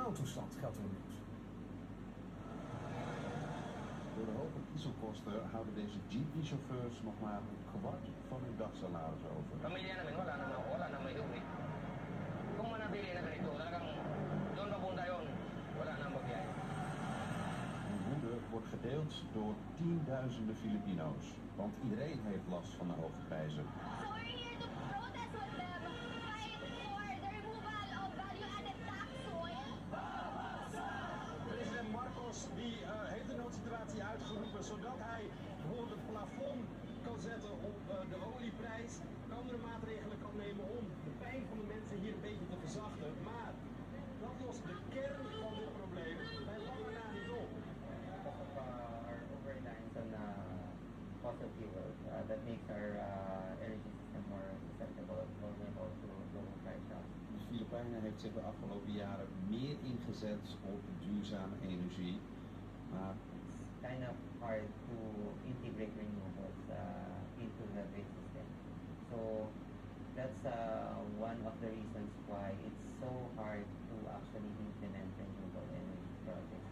noodtoestand geldt er niet. Door de hoge dieselkosten houden deze jeepney-chauffeurs nog maar een kwart van hun dagsalaris over. Pamilya namin, wala naman iuwi. Kung manabili na ganito, talagang doon papunta yun, wala nang mabiyahe. Hun woede wordt gedeeld door tienduizenden Filipino's, want iedereen heeft last van de hoge prijzen. So we're here to protest with them, fight for the removal of value-added tax oil. President Marcos die heeft de noodsituatie uitgeroepen zodat hij bijvoorbeeld het plafond kan zetten op de olieprijs, andere maatregelen kan nemen om de pijn van de mensen hier een beetje te verzachten. Maar dat lost de kern van dit probleem bij lange na niet op. Because of our over-reliance on fossil fuels, that makes our energy system more susceptible and vulnerable to global price shocks. De Filipijnen heeft zich de afgelopen jaren meer ingezet op duurzame energie, maar It's kind of hard to integrate renewables into the grid system. So that's one of the reasons why it's so hard to actually implement renewable energy projects.